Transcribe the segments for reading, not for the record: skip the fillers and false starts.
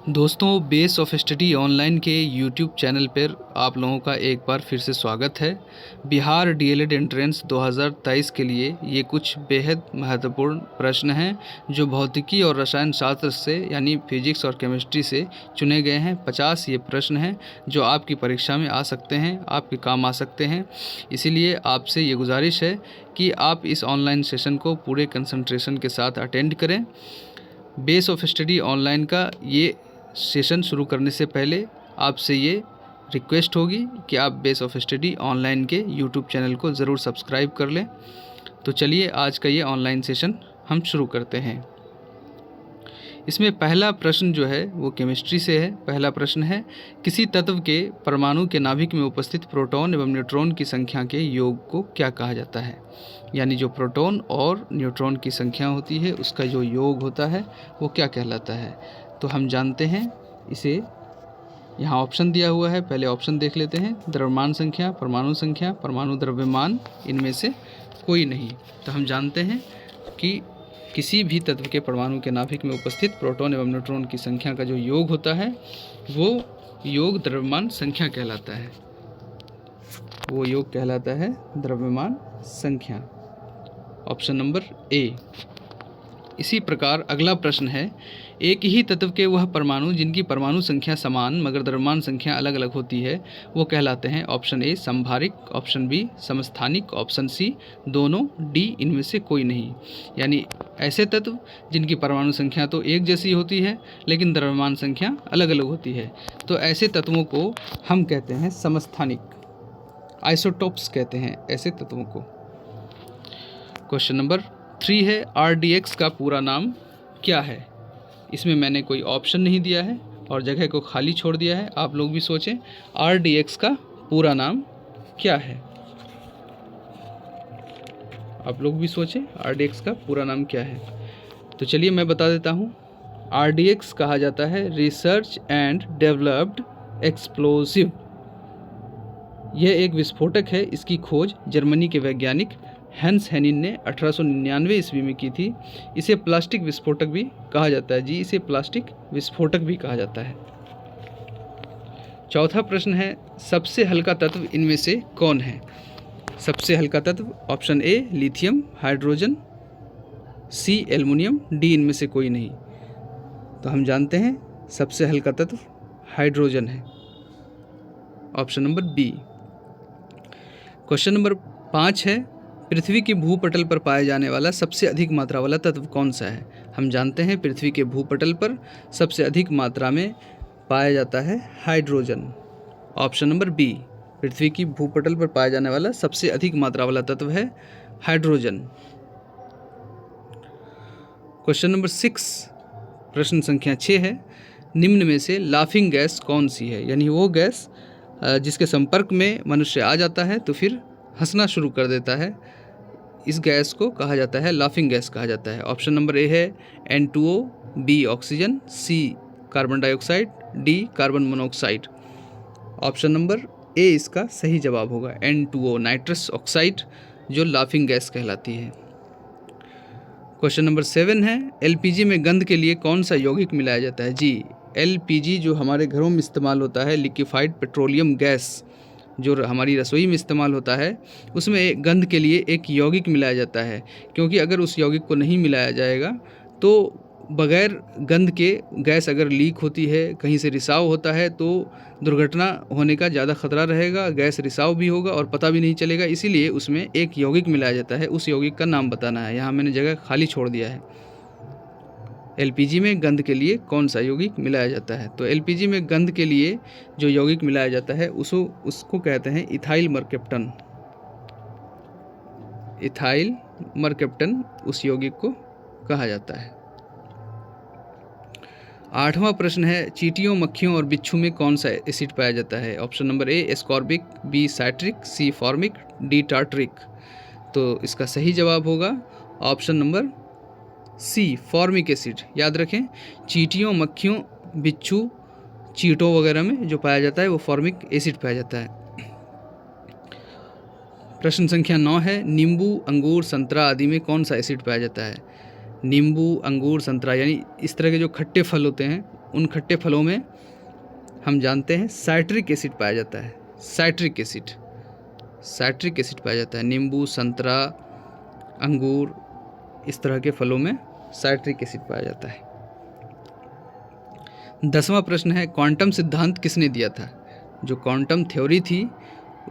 दोस्तों, base of study online के YouTube channel पर आप लोगों का एक बार फिर से स्वागत है। बिहार डीएलएड एंट्रेंस 2023 के लिए ये कुछ बेहद महत्वपूर्ण प्रश्न हैं जो भौतिकी और रसायन शास्त्र से यानी फिजिक्स और केमिस्ट्री से चुने गए हैं। 50 ये प्रश्न हैं जो आपकी परीक्षा में आ सकते हैं, आपके काम आ सकते हैं। इसीलिए आपसे ये गुजारिश है कि आप इस ऑनलाइन सेशन को पूरे कंसंट्रेशन के साथ अटेंड करें। बेस ऑफ स्टडी ऑनलाइन का ये सेशन शुरू करने से पहले आपसे ये रिक्वेस्ट होगी कि आप बेस ऑफ स्टडी ऑनलाइन के यूट्यूब चैनल को ज़रूर सब्सक्राइब कर लें। तो चलिए आज का ये ऑनलाइन सेशन हम शुरू करते हैं। इसमें पहला प्रश्न जो है वो केमिस्ट्री से है। पहला प्रश्न है, किसी तत्व के परमाणु के नाभिक में उपस्थित प्रोटॉन एवं न्यूट्रॉन की संख्या के योग को क्या कहा जाता है। यानी जो प्रोटॉन और न्यूट्रॉन की संख्या होती है उसका जो योग होता है वो क्या कहलाता है। तो हम जानते हैं इसे, यहाँ ऑप्शन दिया हुआ है, पहले ऑप्शन देख लेते हैं। द्रव्यमान संख्या, परमाणु द्रव्यमान, इनमें से कोई नहीं। तो हम जानते हैं कि किसी भी तत्व के परमाणु के नाभिक में उपस्थित प्रोटॉन एवं न्यूट्रॉन की संख्या का जो योग होता है वो योग द्रव्यमान संख्या कहलाता है। वो योग कहलाता है द्रव्यमान संख्या। ऑप्शन नंबर ए। इसी प्रकार अगला प्रश्न है, एक ही तत्व के वह परमाणु जिनकी परमाणु संख्या समान मगर द्रव्यमान संख्या अलग अलग होती है वो कहलाते हैं। ऑप्शन ए समभारिक, ऑप्शन बी समस्थानिक, ऑप्शन सी दोनों, डी इनमें से कोई नहीं। यानी ऐसे तत्व जिनकी परमाणु संख्या तो एक जैसी होती है लेकिन द्रव्यमान संख्या अलग अलग होती है, तो ऐसे तत्वों को हम कहते हैं समस्थानिक, आइसोटोप्स कहते हैं ऐसे तत्वों को। क्वेश्चन नंबर 3 है, RDX का पूरा नाम क्या है। इसमें मैंने कोई ऑप्शन नहीं दिया है और जगह को खाली छोड़ दिया है। आप लोग भी सोचें RDX का पूरा नाम क्या है। आप लोग भी सोचें RDX का पूरा नाम क्या है। तो चलिए मैं बता देता हूँ। RDX कहा जाता है रिसर्च एंड डेवलप्ड एक्सप्लोसिव। यह एक विस्फोटक है। इसकी खोज जर्मनी के वैज्ञानिक हैंस हेनिन ने 1899 ईस्वी में की थी। इसे प्लास्टिक विस्फोटक भी कहा जाता है। जी, इसे प्लास्टिक विस्फोटक भी कहा जाता है। चौथा प्रश्न है, सबसे हल्का तत्व इनमें से कौन है। सबसे हल्का तत्व option A lithium, hydrogen, C aluminium, D इनमें से कोई नहीं। तो हम जानते हैं सबसे हल्का तत्व हाइड्रोजन है। Option number B. Question number 5 है, पृथ्वी के भूपटल पर पाया जाने वाला सबसे अधिक मात्रा वाला तत्व कौन सा है। हम जानते हैं पृथ्वी के भूपटल पर सबसे अधिक मात्रा में पाया जाता है हाइड्रोजन। ऑप्शन नंबर बी, पृथ्वी की भूपटल पर पाया जाने वाला सबसे अधिक मात्रा वाला तत्व है हाइड्रोजन। क्वेश्चन नंबर 6, प्रश्न संख्या 6 है, निम्न में से लाफिंग गैस कौन सी है। यानी वो गैस जिसके संपर्क में मनुष्य आ जाता है तो फिर हंसना शुरू कर देता है, इस गैस को कहा जाता है लाफिंग गैस कहा जाता है। ऑप्शन नंबर ए है N2O, B oxygen, C carbon dioxide, D carbon monoxide. Option number A इसका सही जवाब होगा, N2O नाइट्रस ऑक्साइड जो लाफिंग गैस कहलाती है। क्वेश्चन नंबर 7 है, LPG में गंध के लिए कौन सा यौगिक मिलाया जाता है। जी, LPG जो हमारे घरों में इस्तेमाल होता है, लिक्विफाइड पेट्रोलियम गैस जो हमारी रसोई में इस्तेमाल होता है, उसमें गंध के लिए एक यौगिक मिलाया जाता है। क्योंकि अगर उस यौगिक को नहीं मिलाया जाएगा तो बगैर गंध के गैस अगर लीक होती है, कहीं से रिसाव होता है तो दुर्घटना होने का ज़्यादा खतरा रहेगा, गैस रिसाव भी होगा और पता भी नहीं चलेगा। इसीलिए उसमें एक यौगिक मिलाया जाता है, उस यौगिक का नाम बताना है। यहाँ मैंने जगह खाली छोड़ दिया है। LPG में गंध के लिए कौन सा यौगिक मिलाया जाता है। तो LPG में गंध के लिए जो यौगिक मिलाया जाता है उसको कहते हैं इथाइल मरकेप्टन। इथाइल मरकेप्टन उस यौगिक को कहा जाता है। 8वां प्रश्न है, चींटियों, मक्खियों और बिच्छू में कौन सा एसिड पाया जाता है। Option number A ascorbic, B citric, C formic, D tartaric. तो इसका सही जवाब होगा option number C formic acid. याद रखें, चींटियों, मक्खियों, बिच्छू, चींटों वगैरह में जो पाया जाता है वो फॉर्मिक एसिड पाया जाता है। प्रश्न संख्या 9 है, नींबू, अंगूर, संतरा आदि में कौन सा एसिड पाया जाता है। नींबू, अंगूर, संतरा यानी इस तरह के जो खट्टे फल होते हैं उन खट्टे फलों में हम जानते हैं साइट्रिक एसिड पाया जाता है। साइट्रिक एसिड पाया जाता है। नींबू, संतरा, अंगूर, इस तरह के फलों में साइट्रिक एसिड पाया जाता है। 10वां प्रश्न है, क्वांटम सिद्धांत किसने दिया था? जो क्वांटम थ्योरी थी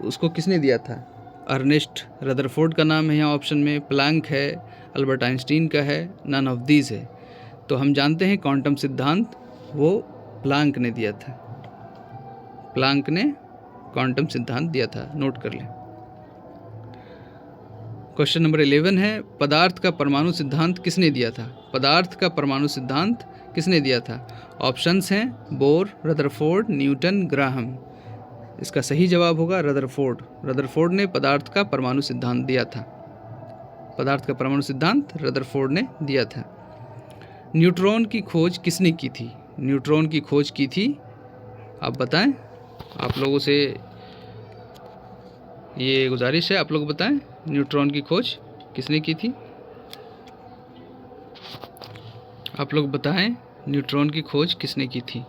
उसको किसने दिया था? अर्नेस्ट रदरफोर्ड का नाम है यहाँ ऑप्शन में, प्लैंक है, अल्बर्ट आइंस्टीन का है, नन ऑफ दीज है। तो हम जानते हैं क्वांटम सिद्धांत वो प्लैंक ने दिया था। प्लैंक ने क्वांटम सिद्धांत दिया था, नोट कर लें। क्वेश्चन नंबर 11 है, पदार्थ का परमाणु सिद्धांत किसने दिया था? पदार्थ का परमाणु सिद्धांत किसने दिया था? ऑप्शंस हैं बोर, रदरफोर्ड, न्यूटन, ग्राहम। इसका सही जवाब होगा रदरफोर्ड। रदरफोर्ड ने पदार्थ का परमाणु सिद्धांत दिया था। पदार्थ का परमाणु सिद्धांत रदरफोर्ड ने दिया था। न्यूट्रॉन की खोज किसने की थी? न्यूट्रॉन की खोज की थी, आप बताएं। आप लोगों से ये गुजारिश है, आप लोग बताएं न्यूट्रॉन की खोज किसने की थी? आप लोग बताएं न्यूट्रॉन की खोज किसने की थी?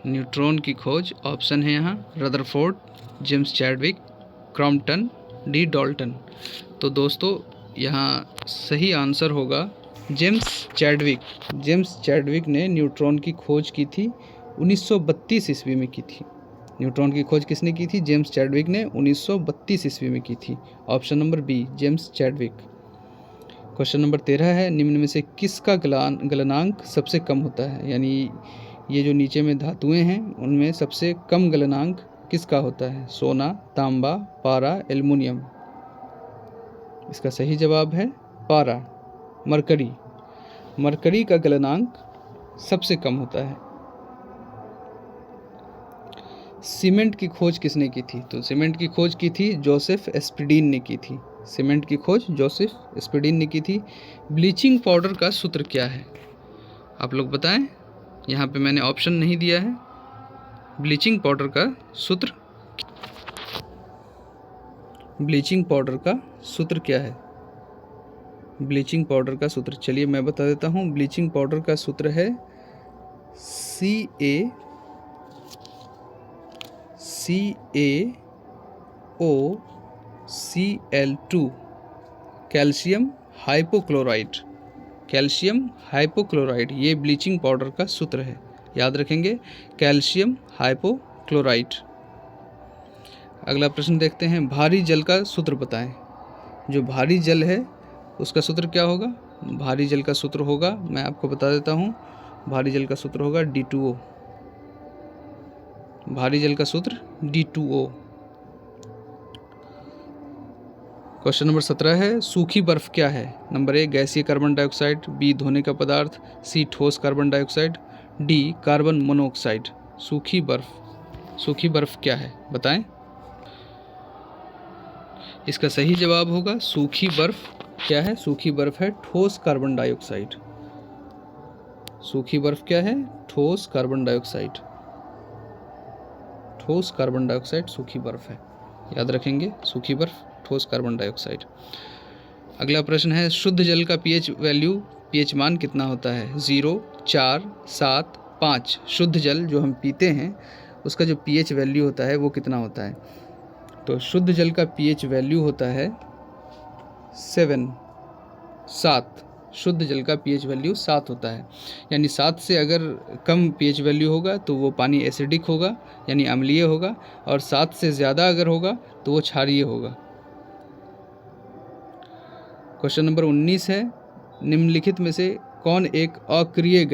न्यूट्रॉन की खोज ऑप्शन है यहाँ Rutherford, James Chadwick, Crompton, D Dalton. तो दोस्तों यहाँ सही आंसर होगा जेम्स चैडविक। जेम्स चैडविक ने न्यूट्रॉन की खोज की थी, 1932 ईस्वी में की थी। न्यूट्रॉन की खोज किसने की थी? जेम्स चैडविक ने 1932 ईस्वी में की थी। Option number B, James Chadwick. Question number 13 है, निम्न में से किसका गलनांक सबसे कम होता है? यानी ये जो नीचे में धातुएं हैं उनमें सबसे कम गलनांक किसका होता है? सोना, तांबा, पारा, एल्युमिनियम। इसका सही जवाब है पारा, मरकरी। मरकरी का गलनांक सबसे कम होता है। सीमेंट की खोज किसने की थी? तो सीमेंट की खोज की थी जोसेफ एस्पिडीन ने की थी। सीमेंट की खोज जोसेफ एस्पिडीन ने की थी। ब्लीचिंग पाउडर का सूत्र क्या है? आप लोग बताएं। यहाँ पे मैंने ऑप्शन नहीं दिया है। ब्लीचिंग पाउडर का सूत्र, ब्लीचिंग पाउडर का सूत्र क्या है? ब्लीचिंग पाउडर का सूत्र चलिए मैं बता देता हूँ। ब्लीचिंग पाउडर का सूत्र है CaOCl2, calcium hypochloride. Calcium hypochloride ये ब्लीचिंग पाउडर का सूत्र है, याद रखेंगे, कैल्शियम हाइपोक्लोराइड। अगला प्रश्न देखते हैं, भारी जल का सूत्र बताएं। जो भारी जल है उसका सूत्र क्या होगा? भारी जल का सूत्र होगा, मैं आपको बता देता हूँ, भारी जल का सूत्र होगा D2O। भारी जल का सूत्र D2O। क्वेश्चन नंबर 17 है, सूखी बर्फ क्या है? नंबर ए गैसीय कार्बन डाइऑक्साइड, बी धोने का पदार्थ, सी ठोस carbon dioxide, D carbon monoxide. सूखी बर्फ क्या है बताएं। इसका सही जवाब होगा सूखी बर्फ क्या है? सूखी बर्फ है ठोस कार्बन डाइऑक्साइड। सूखी बर्फ क्या है? ठोस कार्बन डाइऑक्साइड। ठोस कार्बन डाइऑक्साइड सूखी बर्फ है, याद रखेंगे, सूखी बर्फ ठोस कार्बन डाइऑक्साइड। अगला प्रश्न है, शुद्ध जल का पीएच मान कितना होता है? 0, 4, 7, 5। शुद्ध जल जो हम पीते हैं उसका जो पीएच वैल्यू होता है वो कितना होता है? तो शुद्ध जल का पीएच वैल्यू होता है 7। शुद्ध जल का पीएच वैल्यू 7 होता है। यानी 7 से अगर कम पीएच वैल्यू होगा तो वो पानी एसिडिक होगा यानी अम्लीय होगा, और 7 से ज़्यादा अगर होगा तो वो क्षारीय होगा। क्वेश्चन नंबर 19 है, निम्नलिखित में से कौन एक अक्रिय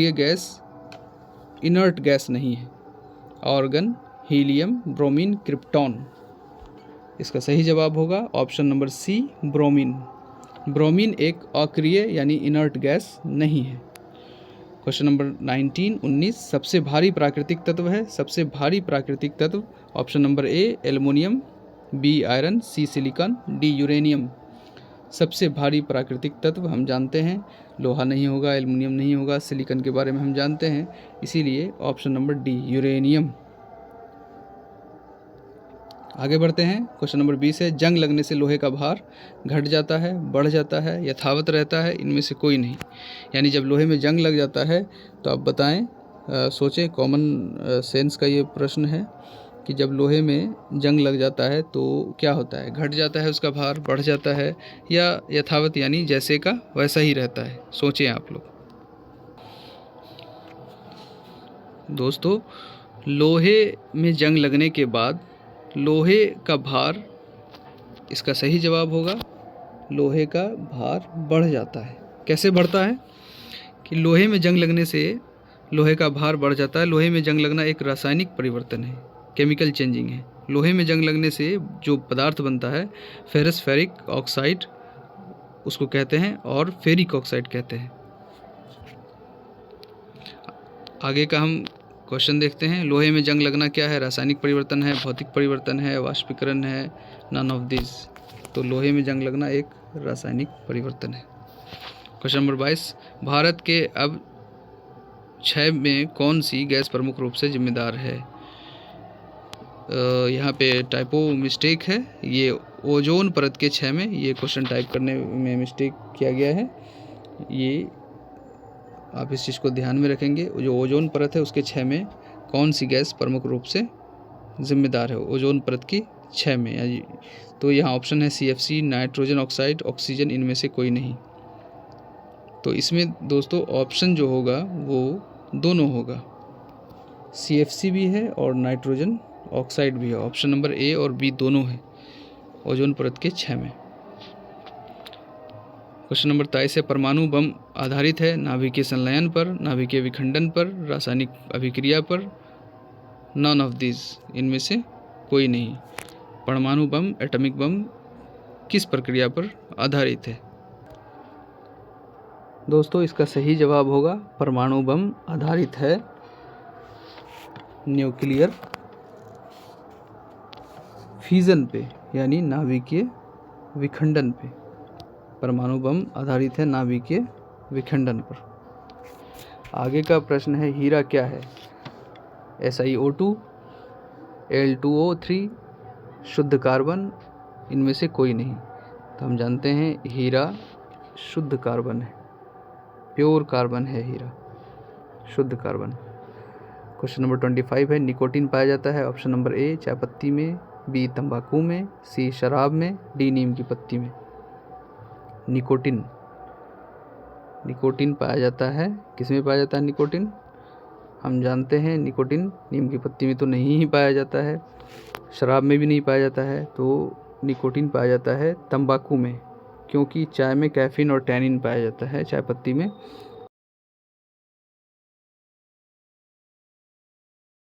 गैस इनर्ट गैस नहीं है? Argon, helium, bromine, krypton. इसका सही जवाब होगा option number C, bromine. Bromine एक अक्रिय यानी इनर्ट गैस नहीं है। क्वेश्चन नंबर 19 सबसे भारी प्राकृतिक तत्व है। सबसे भारी प्राकृतिक तत्व option number A aluminium, B iron, C silicon, D uranium. सबसे भारी प्राकृतिक तत्व हम जानते हैं लोहा नहीं होगा, एल्युमिनियम नहीं होगा, सिलिकॉन के बारे में हम जानते हैं, इसीलिए ऑप्शन नंबर डी यूरेनियम। आगे बढ़ते हैं। क्वेश्चन नंबर 20 है, जंग लगने से लोहे का भार घट जाता है, बढ़ जाता है, यथावत रहता है, इनमें से कोई नहीं। यानी जब लोहे में जंग लग जाता है तो आप बताएं, सोचें, कॉमन सेंस का ये प्रश्न है कि जब लोहे में जंग लग जाता है तो क्या होता है? घट जाता है उसका भार, बढ़ जाता है, या यथावत यानी जैसे का वैसा ही रहता है? सोचें आप लोग। दोस्तों, लोहे में जंग लगने के बाद लोहे का भार, इसका सही जवाब होगा लोहे का भार बढ़ जाता है। कैसे बढ़ता है? कि लोहे में जंग लगने से लोहे का भार बढ़ जाता है। लोहे में जंग लगना एक रासायनिक परिवर्तन है, केमिकल चेंजिंग है। लोहे में जंग लगने से जो पदार्थ बनता है फेरस फेरिक ऑक्साइड उसको कहते हैं और फेरिक ऑक्साइड कहते हैं। आगे का हम क्वेश्चन देखते हैं। लोहे में जंग लगना क्या है? रासायनिक परिवर्तन है, भौतिक परिवर्तन है, वाष्पीकरण है, नन ऑफ दिस। तो लोहे में जंग लगना एक रासायनिक परिवर्तन है। क्वेश्चन नंबर 22, भारत के अब क्षय में कौन सी गैस प्रमुख रूप से जिम्मेदार है? यहाँ पे टाइपो मिस्टेक है, ये ओजोन परत के क्षय में, ये क्वेश्चन टाइप करने में मिस्टेक किया गया है। ये आप इस चीज़ को ध्यान में रखेंगे। जो ओजोन परत है उसके क्षय में कौन सी गैस प्रमुख रूप से जिम्मेदार है ओजोन परत की क्षय में? तो यहाँ ऑप्शन है CFC, नाइट्रोजन ऑक्साइड, ऑक्सीजन, इनमें से कोई नहीं। तो इसमें दोस्तों ऑप्शन जो होगा वो दोनों होगा, CFC भी है और नाइट्रोजन ऑक्साइड भी है। ऑप्शन नंबर A और B दोनों है ओजोन परत के क्षय में। क्वेश्चन नंबर 23 है, परमाणु बम आधारित है नाभिकीय संलयन पर, नाभिकीय विखंडन पर, रासायनिक अभिक्रिया पर, नॉन ऑफ दिस, इनमें से कोई नहीं। परमाणु बम, एटॉमिक बम किस प्रक्रिया पर आधारित है? दोस्तों, इसका सही जवाब होगा परमाणु बम आधारित है न्यूक्लियर फ्यूजन पे, यानी नाभिकीय विखंडन पे। परमाणु बम आधारित है नाभिकीय विखंडन पर। आगे का प्रश्न है, हीरा क्या है? SiO2, Al2O3, शुद्ध कार्बन, इनमें से कोई नहीं। तो हम जानते हैं हीरा शुद्ध कार्बन है, प्योर कार्बन है हीरा, शुद्ध कार्बन। क्वेश्चन नंबर 25 है, निकोटीन पाया जाता है ऑप्शन नंबर A चाय पत्ती में, B तंबाकू में, C शराब में, D नीम की पत्ती में। निकोटीन पाया जाता है, किसमें पाया जाता है निकोटीन? हम जानते हैं निकोटीन नीम की पत्ती में तो नहीं ही पाया जाता है, शराब में भी नहीं पाया जाता है। तो निकोटीन पाया जाता है तंबाकू में, क्योंकि चाय में कैफीन और टैनिन पाया जाता है चाय पत्ती में,